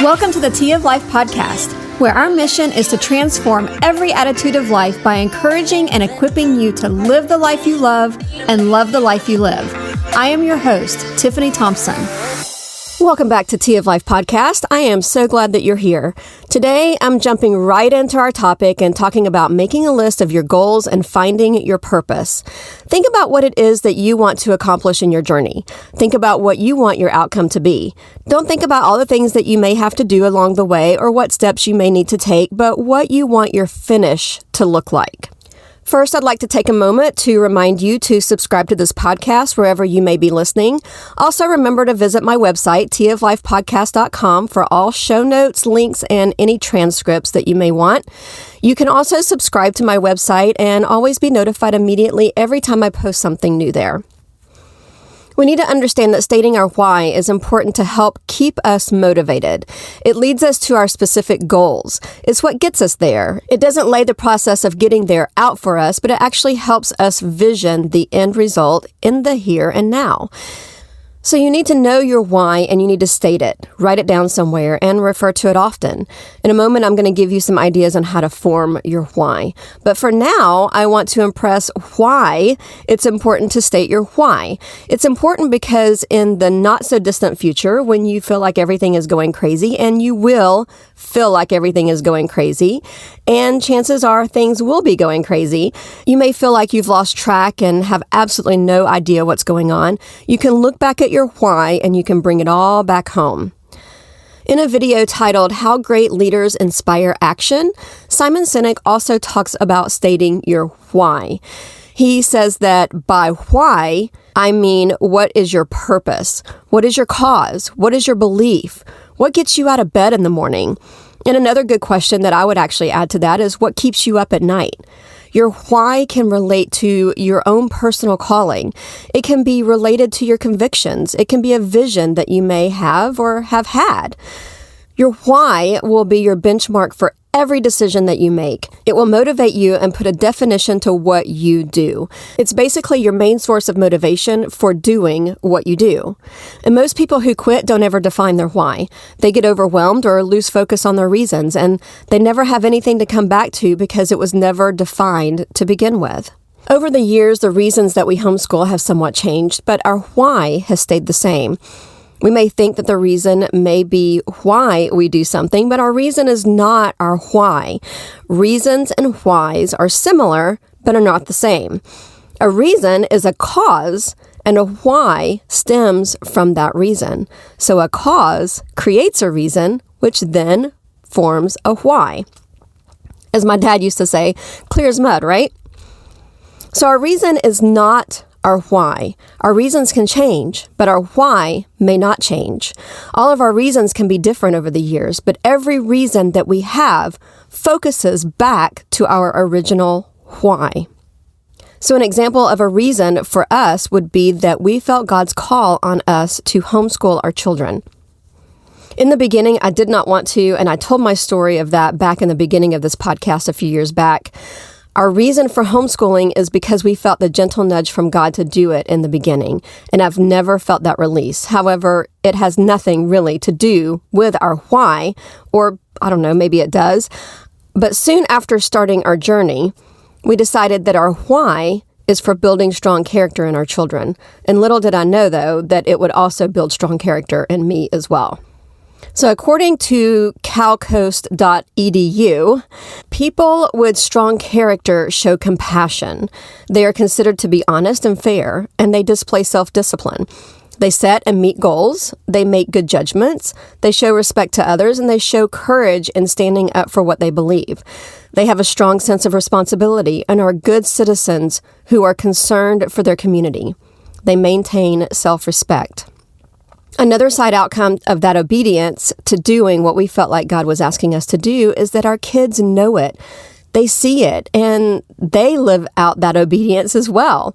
Welcome to the Tea of Life podcast, where our mission is to transform every attitude of life by encouraging and equipping you to live the life you love and love the life you live. I am your host, Tiffany Thompson. Welcome back to Tea of Life podcast. I am so glad that you're here. Today, I'm jumping right into our topic and talking about making a list of your goals and finding your purpose. Think about what it is that you want to accomplish in your journey. Think about what you want your outcome to be. Don't think about all the things that you may have to do along the way or what steps you may need to take, but what you want your finish to look like. First, I'd like to take a moment to remind you to subscribe to this podcast wherever you may be listening. Also, remember to visit my website, teaoflifepodcast.com, for all show notes, links, and any transcripts that you may want. You can also subscribe to my website and always be notified immediately every time I post something new there. We need to understand that stating our why is important to help keep us motivated. It leads us to our specific goals. It's what gets us there. It doesn't lay the process of getting there out for us, but it actually helps us vision the end result in the here and now. So you need to know your why and you need to state it. Write it down somewhere and refer to it often. In a moment, I'm going to give you some ideas on how to form your why. But for now, I want to impress why it's important to state your why. It's important because in the not so distant future, when you feel like everything is going crazy, and you will feel like everything is going crazy, and chances are things will be going crazy, you may feel like you've lost track and have absolutely no idea what's going on. You can look back at your why and you can bring it all back home. In a video titled How Great Leaders Inspire Action, Simon Sinek also talks about stating your why. He says that by why, I mean, what is your purpose? What is your cause? What is your belief? What gets you out of bed in the morning? And another good question that I would actually add to that is what keeps you up at night? Your why can relate to your own personal calling. It can be related to your convictions. It can be a vision that you may have or have had. Your why will be your benchmark for every decision that you make. It will motivate you and put a definition to what you do. It's basically your main source of motivation for doing what you do. And most people who quit don't ever define their why. They get overwhelmed or lose focus on their reasons, and they never have anything to come back to because it was never defined to begin with. Over the years, the reasons that we homeschool have somewhat changed, but our why has stayed the same. We may think that the reason may be why we do something, but our reason is not our why. Reasons and whys are similar, but are not the same. A reason is a cause, and a why stems from that reason. So a cause creates a reason, which then forms a why. As my dad used to say, clear as mud, right? So our reason is not our why. Our reasons can change, but our why may not change. All of our reasons can be different over the years, but every reason that we have focuses back to our original why. So an example of a reason for us would be that we felt God's call on us to homeschool our children. In the beginning, I did not want to, and I told my story of that back in the beginning of this podcast a few years back. Our reason for homeschooling is because we felt the gentle nudge from God to do it in the beginning, and I've never felt that release. However, it has nothing really to do with our why, or I don't know, maybe it does. But soon after starting our journey, we decided that our why is for building strong character in our children. And little did I know, though, that it would also build strong character in me as well. So according to calcoast.edu, people with strong character show compassion. They are considered to be honest and fair, and they display self-discipline. They set and meet goals. They make good judgments. They show respect to others, and they show courage in standing up for what they believe. They have a strong sense of responsibility and are good citizens who are concerned for their community. They maintain self-respect. Another side outcome of that obedience to doing what we felt like God was asking us to do is that our kids know it. They see it, and they live out that obedience as well.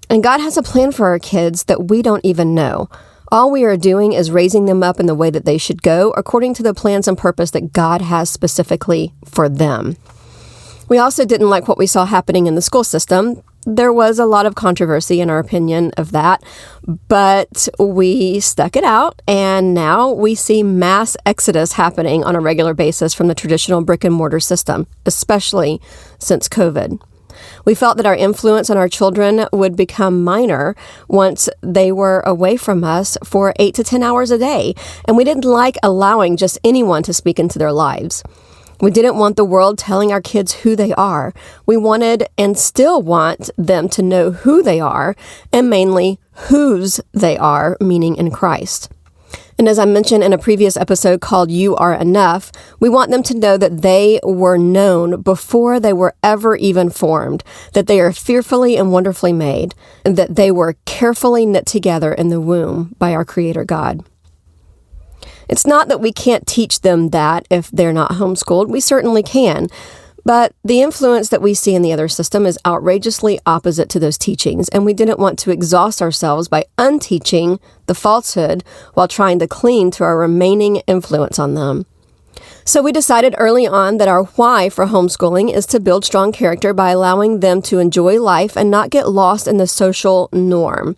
And God has a plan for our kids that we don't even know. All we are doing is raising them up in the way that they should go, according to the plans and purpose that God has specifically for them. We also didn't like what we saw happening in the school system. There was a lot of controversy in our opinion of that, but we stuck it out, and now we see mass exodus happening on a regular basis from the traditional brick and mortar system, especially since COVID. We felt that our influence on our children would become minor once they were away from us for 8 to 10 hours a day, and we didn't like allowing just anyone to speak into their lives. We didn't want the world telling our kids who they are. We wanted and still want them to know who they are, and mainly whose they are, meaning in Christ. And as I mentioned in a previous episode called You Are Enough, we want them to know that they were known before they were ever even formed, that they are fearfully and wonderfully made, and that they were carefully knit together in the womb by our Creator God. It's not that we can't teach them that if they're not homeschooled. We certainly can. But the influence that we see in the other system is outrageously opposite to those teachings, and we didn't want to exhaust ourselves by unteaching the falsehood while trying to cling to our remaining influence on them. So we decided early on that our why for homeschooling is to build strong character by allowing them to enjoy life and not get lost in the social norm.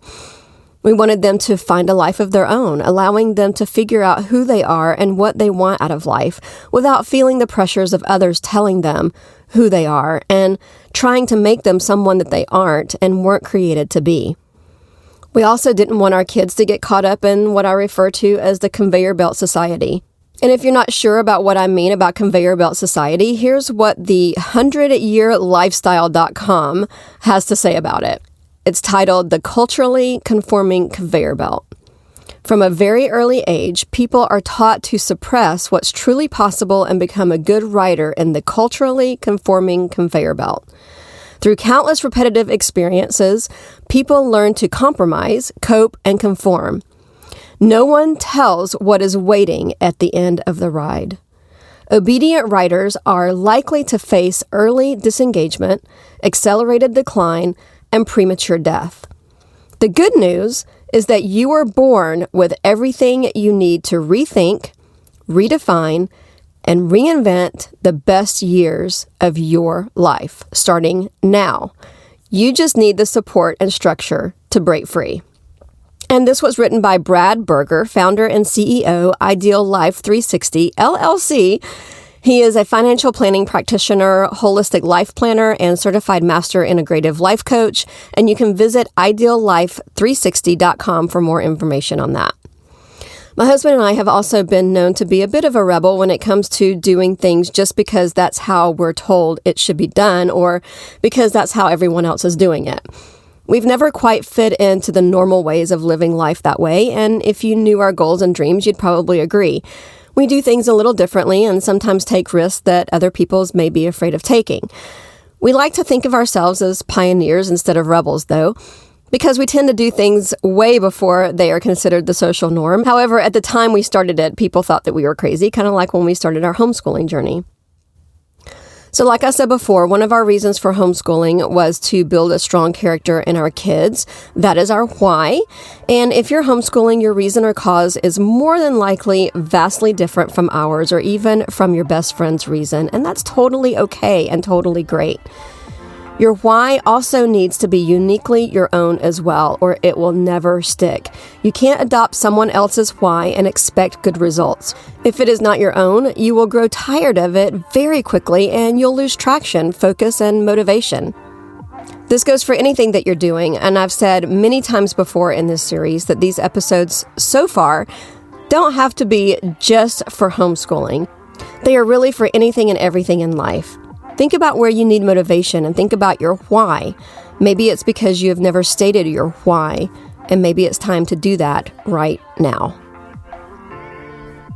We wanted them to find a life of their own, allowing them to figure out who they are and what they want out of life without feeling the pressures of others telling them who they are and trying to make them someone that they aren't and weren't created to be. We also didn't want our kids to get caught up in what I refer to as the conveyor belt society. And if you're not sure about what I mean about conveyor belt society, here's what the 100yearlifestyle.com has to say about it. It's titled The Culturally Conforming Conveyor Belt. From a very early age, people are taught to suppress what's truly possible and become a good writer in the culturally conforming conveyor belt. Through countless repetitive experiences, people learn to compromise, cope, and conform. No one tells what is waiting at the end of the ride. Obedient writers are likely to face early disengagement, accelerated decline, and premature death. The good news is that you are born with everything you need to rethink, redefine, and reinvent the best years of your life, starting now. You just need the support and structure to break free. And this was written by Brad Berger, founder and CEO, Ideal Life 360, LLC. He is a financial planning practitioner, holistic life planner, and certified master integrative life coach. And you can visit ideallife360.com for more information on that. My husband and I have also been known to be a bit of a rebel when it comes to doing things just because that's how we're told it should be done or because that's how everyone else is doing it. We've never quite fit into the normal ways of living life that way, and if you knew our goals and dreams, you'd probably agree. We do things a little differently and sometimes take risks that other people's may be afraid of taking. We like to think of ourselves as pioneers instead of rebels, though, because we tend to do things way before they are considered the social norm. However, at the time we started it, people thought that we were crazy, kind of like when we started our homeschooling journey. So like I said before, one of our reasons for homeschooling was to build a strong character in our kids. That is our why. And if you're homeschooling, your reason or cause is more than likely vastly different from ours or even from your best friend's reason. And that's totally okay and totally great. Your why also needs to be uniquely your own as well, or it will never stick. You can't adopt someone else's why and expect good results. If it is not your own, you will grow tired of it very quickly and you'll lose traction, focus, and motivation. This goes for anything that you're doing, and I've said many times before in this series that these episodes so far don't have to be just for homeschooling. They are really for anything and everything in life. Think about where you need motivation and think about your why. Maybe it's because you have never stated your why, and maybe it's time to do that right now.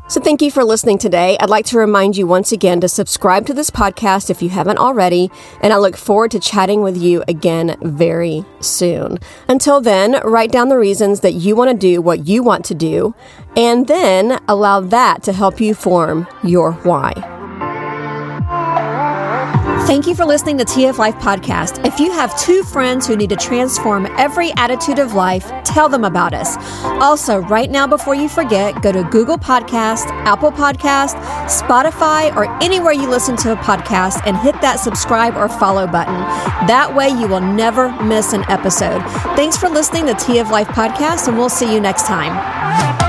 So thank you for listening today. I'd like to remind you once again to subscribe to this podcast if you haven't already, and I look forward to chatting with you again very soon. Until then, write down the reasons that you want to do what you want to do, and then allow that to help you form your why. Thank you for listening to TF Life Podcast. If you have 2 friends who need to transform every attitude of life, tell them about us. Also, right now, before you forget, go to Google Podcast, Apple Podcast, Spotify, or anywhere you listen to a podcast and hit that subscribe or follow button. That way you will never miss an episode. Thanks for listening to TF Life Podcast, and we'll see you next time.